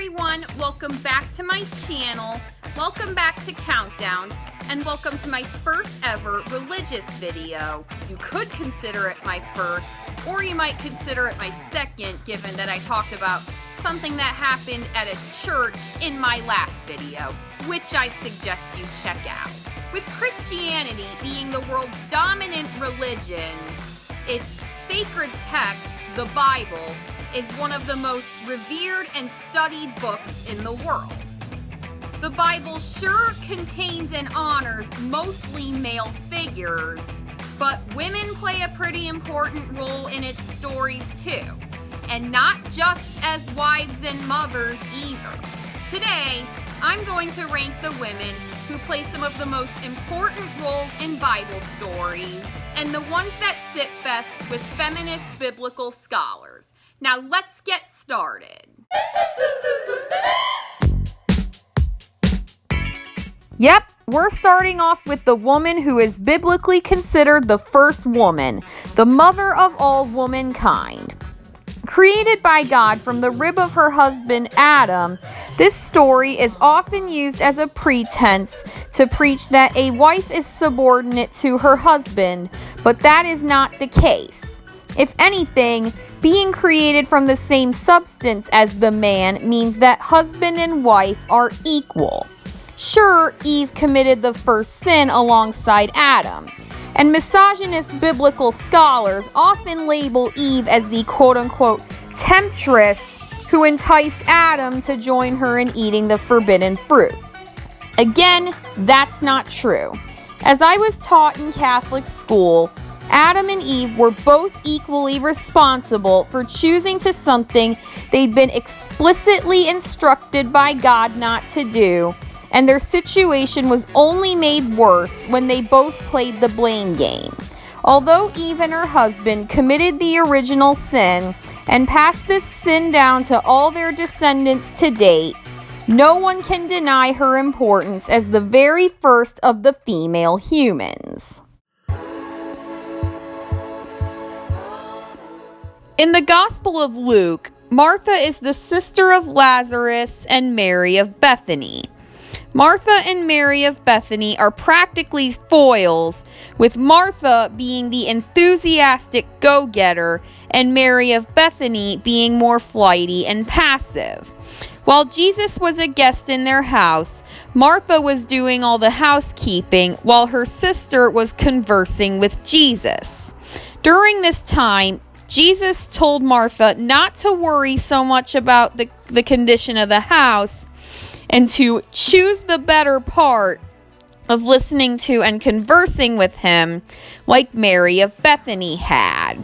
everyone, welcome back to my channel, welcome back to Countdowns, and welcome to my first ever religious video. You could consider it my first, or you might consider it my second, given that I talked about something that happened at a church in my last video, which I suggest you check out. With Christianity being the world's dominant religion, its sacred text, the Bible, is one of the most revered and studied books in the world. The Bible sure contains and honors mostly male figures, but women play a pretty important role in its stories too, and not just as wives and mothers either. Today, I'm going to rank the women who play some of the most important roles in Bible stories, and the ones that sit best with feminist biblical scholars. Now let's get started. Yep, we're starting off with the woman who is biblically considered the first woman, the mother of all womankind. Created by God from the rib of her husband Adam, this story is often used as a pretense to preach that a wife is subordinate to her husband, but that is not the case. If anything, being created from the same substance as the man means that husband and wife are equal. Sure, Eve committed the first sin alongside Adam, and misogynist biblical scholars often label Eve as the quote-unquote temptress who enticed Adam to join her in eating the forbidden fruit. Again, that's not true. As I was taught in Catholic school, Adam and Eve were both equally responsible for choosing to something they'd been explicitly instructed by God not to do, and their situation was only made worse when they both played the blame game. Although Eve and her husband committed the original sin and passed this sin down to all their descendants to date, no one can deny her importance as the very first of the female humans. In the Gospel of Luke, Martha is the sister of Lazarus and Mary of Bethany. Martha and Mary of Bethany are practically foils, with Martha being the enthusiastic go-getter and Mary of Bethany being more flighty and passive. While Jesus was a guest in their house, Martha was doing all the housekeeping while her sister was conversing with Jesus. During this time, Jesus told Martha not to worry so much about the condition of the house and to choose the better part of listening to and conversing with him like Mary of Bethany had.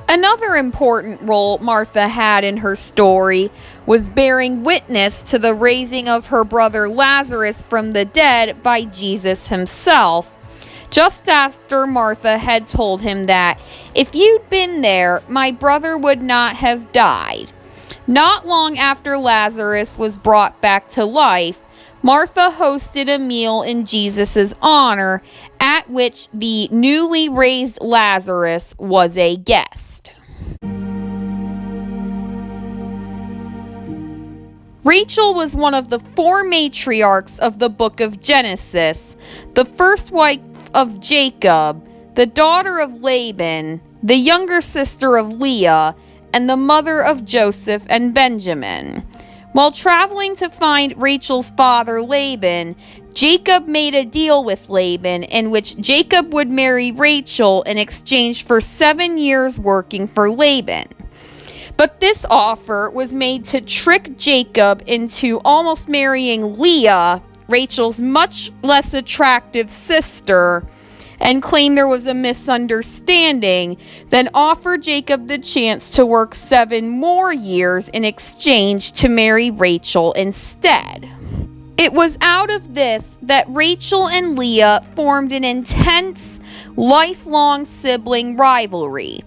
Another important role Martha had in her story was bearing witness to the raising of her brother Lazarus from the dead by Jesus himself, just after Martha had told him that, "If you'd been there, my brother would not have died." Not long after Lazarus was brought back to life, Martha hosted a meal in Jesus' honor, at which the newly raised Lazarus was a guest. Rachel was one of the four matriarchs of the book of Genesis, the first wife of Jacob, the daughter of Laban, the younger sister of Leah, and the mother of Joseph and Benjamin. While traveling to find Rachel's father Laban, Jacob made a deal with Laban in which Jacob would marry Rachel in exchange for 7 years working for Laban. But this offer was made to trick Jacob into almost marrying Leah, Rachel's much less attractive sister, and claim there was a misunderstanding, then offer Jacob the chance to work 7 more years in exchange to marry Rachel instead. It was out of this that Rachel and Leah formed an intense, lifelong sibling rivalry.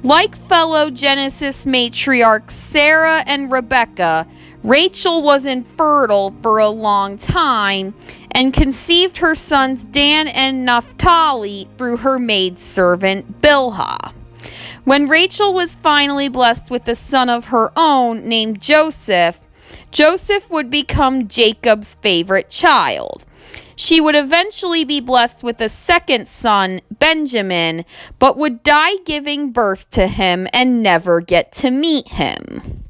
Like fellow Genesis matriarchs Sarah and Rebecca, Rachel was infertile for a long time and conceived her sons Dan and Naphtali through her maidservant Bilhah. When Rachel was finally blessed with a son of her own named Joseph, Joseph would become Jacob's favorite child. She would eventually be blessed with a second son, Benjamin, but would die giving birth to him and never get to meet him.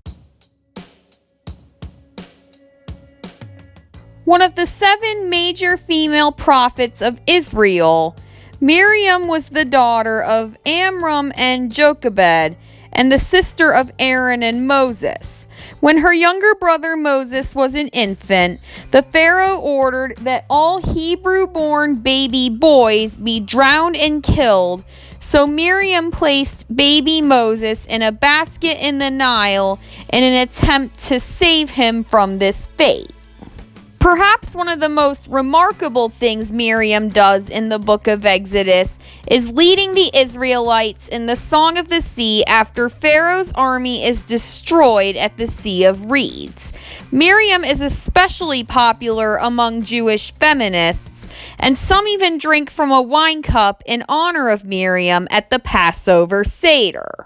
One of the 7 major female prophets of Israel, Miriam was the daughter of Amram and Jochebed and the sister of Aaron and Moses. When her younger brother Moses was an infant, the Pharaoh ordered that all Hebrew-born baby boys be drowned and killed, so Miriam placed baby Moses in a basket in the Nile in an attempt to save him from this fate. Perhaps one of the most remarkable things Miriam does in the book of Exodus is leading the Israelites in the Song of the Sea after Pharaoh's army is destroyed at the Sea of Reeds. Miriam is especially popular among Jewish feminists, and some even drink from a wine cup in honor of Miriam at the Passover Seder.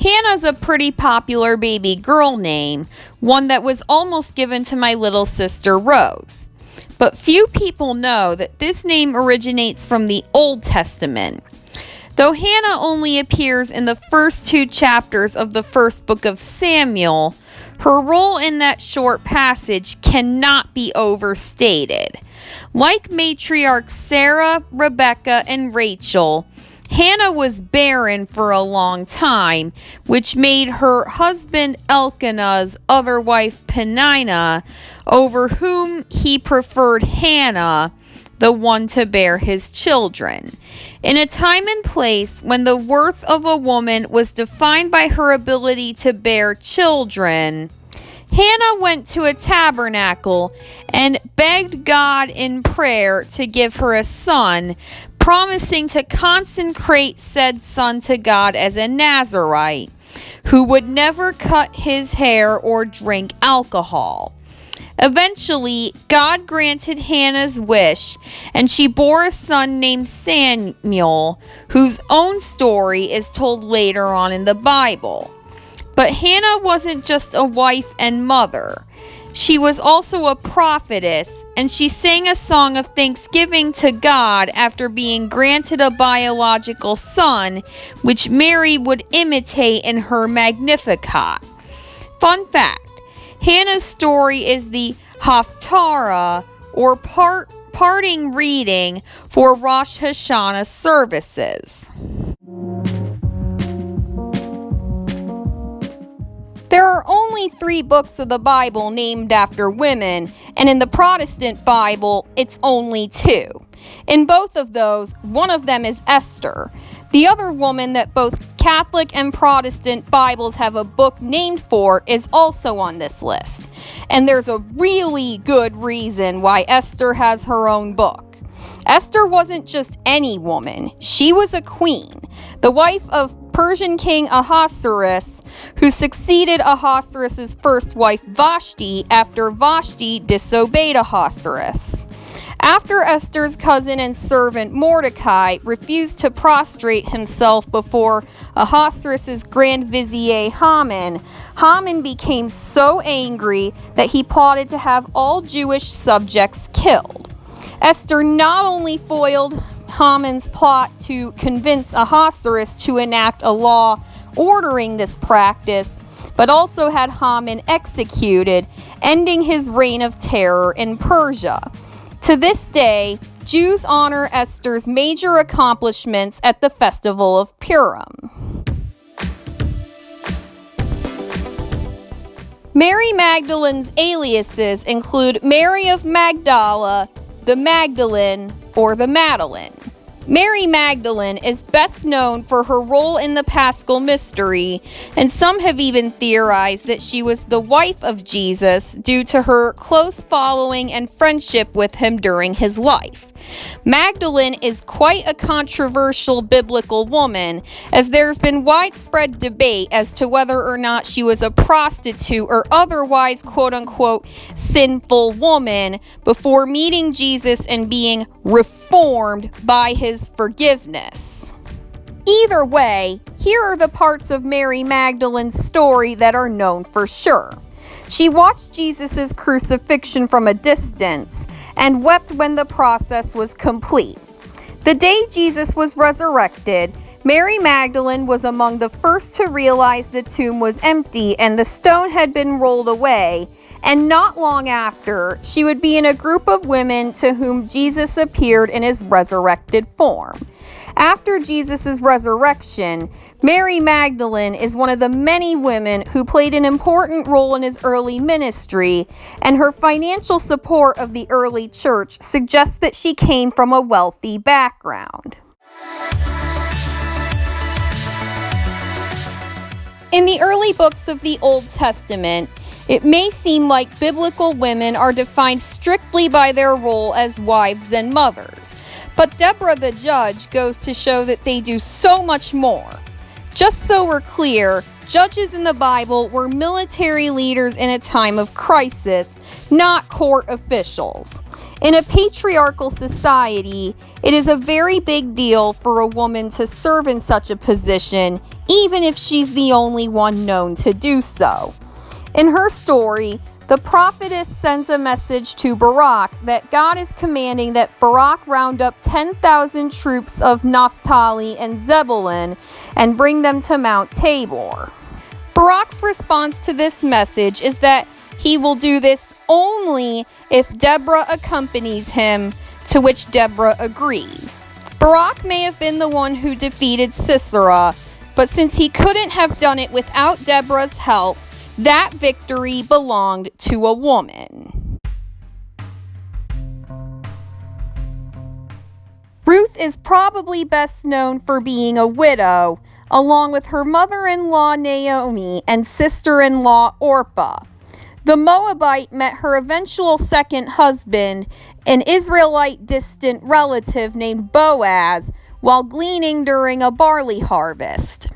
Hannah's a pretty popular baby girl name, one that was almost given to my little sister Rose. But few people know that this name originates from the Old Testament. Though Hannah only appears in the first 2 chapters of the first book of Samuel, her role in that short passage cannot be overstated. Like matriarchs Sarah, Rebecca, and Rachel, Hannah was barren for a long time, which made her husband Elkanah's other wife Peninnah, over whom he preferred Hannah, the one to bear his children. In a time and place when the worth of a woman was defined by her ability to bear children, Hannah went to a tabernacle and begged God in prayer to give her a son, promising to consecrate said son to God as a Nazirite, who would never cut his hair or drink alcohol. Eventually, God granted Hannah's wish, and she bore a son named Samuel, whose own story is told later on in the Bible. But Hannah wasn't just a wife and mother. She was also a prophetess, and she sang a song of thanksgiving to God after being granted a biological son, which Mary would imitate in her Magnificat. Fun fact, Hannah's story is the Haftarah, or parting reading for Rosh Hashanah services. There are only 3 books of the Bible named after women, and in the Protestant Bible, it's only 2. In both of those, one of them is Esther. The other woman that both Catholic and Protestant Bibles have a book named for is also on this list. And there's a really good reason why Esther has her own book. Esther wasn't just any woman. She was a queen, the wife of Persian king Ahasuerus, who succeeded Ahasuerus' first wife Vashti after Vashti disobeyed Ahasuerus. After Esther's cousin and servant Mordecai refused to prostrate himself before Ahasuerus' grand vizier Haman, Haman became so angry that he plotted to have all Jewish subjects killed. Esther not only foiled Haman's plot to convince Ahasuerus to enact a law ordering this practice, but also had Haman executed, ending his reign of terror in Persia. To this day, Jews honor Esther's major accomplishments at the festival of Purim. Mary Magdalene's aliases include Mary of Magdala, the Magdalene, or the Madeline. Mary Magdalene is best known for her role in the Paschal Mystery, and some have even theorized that she was the wife of Jesus due to her close following and friendship with him during his life. Magdalene is quite a controversial biblical woman, as there's been widespread debate as to whether or not she was a prostitute or otherwise quote-unquote sinful woman before meeting Jesus and being reformed by his forgiveness. Either way, here are the parts of Mary Magdalene's story that are known for sure. She watched Jesus' crucifixion from a distance and wept when the process was complete. The day Jesus was resurrected, Mary Magdalene was among the first to realize the tomb was empty and the stone had been rolled away, and not long after, she would be in a group of women to whom Jesus appeared in his resurrected form. After Jesus' resurrection, Mary Magdalene is one of the many women who played an important role in his early ministry, and her financial support of the early church suggests that she came from a wealthy background. In the early books of the Old Testament, it may seem like biblical women are defined strictly by their role as wives and mothers. But Deborah the judge goes to show that they do so much more. Just so we're clear, judges in the Bible were military leaders in a time of crisis, not court officials. In a patriarchal society, it is a very big deal for a woman to serve in such a position, even if she's the only one known to do so. In her story, the prophetess sends a message to Barak that God is commanding that Barak round up 10,000 troops of Naphtali and Zebulun and bring them to Mount Tabor. Barak's response to this message is that he will do this only if Deborah accompanies him, to which Deborah agrees. Barak may have been the one who defeated Sisera, but since he couldn't have done it without Deborah's help, that victory belonged to a woman. Ruth is probably best known for being a widow, along with her mother-in-law Naomi and sister-in-law Orpah. The Moabite met her eventual second husband, an Israelite distant relative named Boaz, while gleaning during a barley harvest.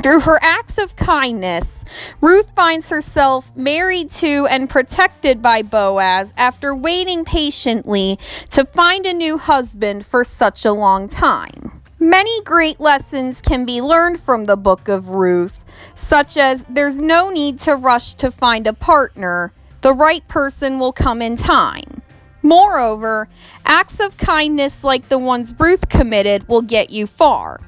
Through her acts of kindness, Ruth finds herself married to and protected by Boaz after waiting patiently to find a new husband for such a long time. Many great lessons can be learned from the book of Ruth, such as there's no need to rush to find a partner. The right person will come in time. Moreover, acts of kindness like the ones Ruth committed will get you far.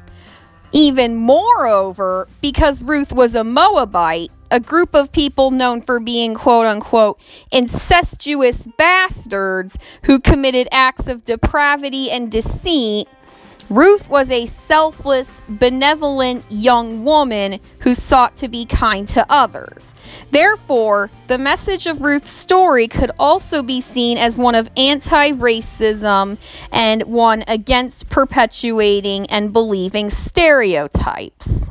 Even moreover, because Ruth was a Moabite, a group of people known for being quote-unquote incestuous bastards who committed acts of depravity and deceit, Ruth was a selfless, benevolent young woman who sought to be kind to others. Therefore, the message of Ruth's story could also be seen as one of anti-racism and one against perpetuating and believing stereotypes.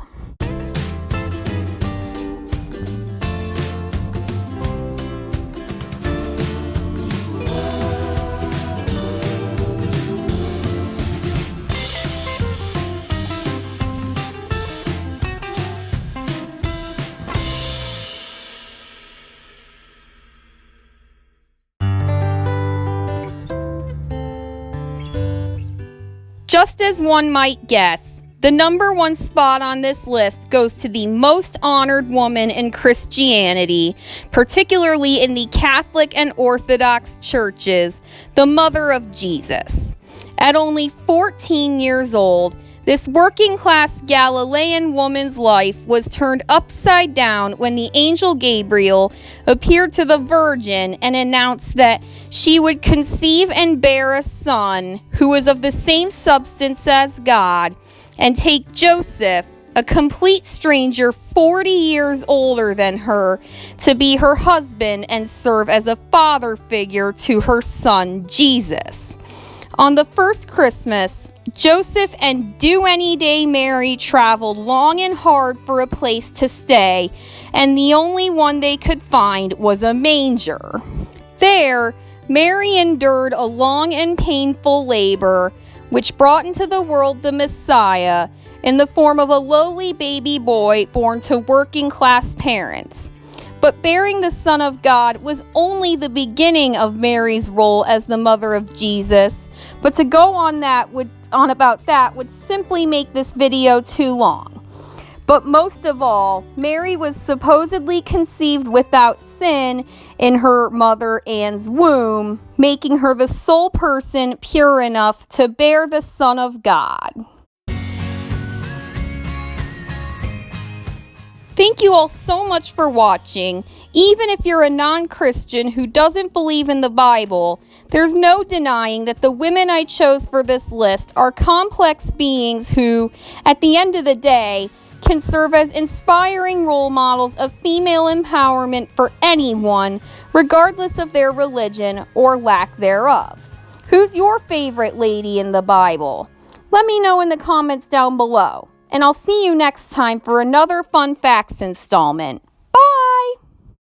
Just as one might guess, the number one spot on this list goes to the most honored woman in Christianity, particularly in the Catholic and Orthodox churches, the mother of Jesus. At only 14 years old, this working-class Galilean woman's life was turned upside down when the angel Gabriel appeared to the Virgin and announced that she would conceive and bear a son who was of the same substance as God, and take Joseph, a complete stranger 40 years older than her, to be her husband and serve as a father figure to her son Jesus. On the first Christmas, Joseph and Do-Any-Day Mary traveled long and hard for a place to stay, and the only one they could find was a manger. There, Mary endured a long and painful labor, which brought into the world the Messiah in the form of a lowly baby boy born to working-class parents. But bearing the Son of God was only the beginning of Mary's role as the mother of Jesus, but to go on that would on about that would simply make this video too long. But most of all, Mary was supposedly conceived without sin in her mother Anne's womb, making her the sole person pure enough to bear the Son of God. Thank you all so much for watching. Even if you're a non-Christian who doesn't believe in the Bible, there's no denying that the women I chose for this list are complex beings who, at the end of the day, can serve as inspiring role models of female empowerment for anyone, regardless of their religion or lack thereof. Who's your favorite lady in the Bible? Let me know in the comments down below, and I'll see you next time for another Fun Facts installment.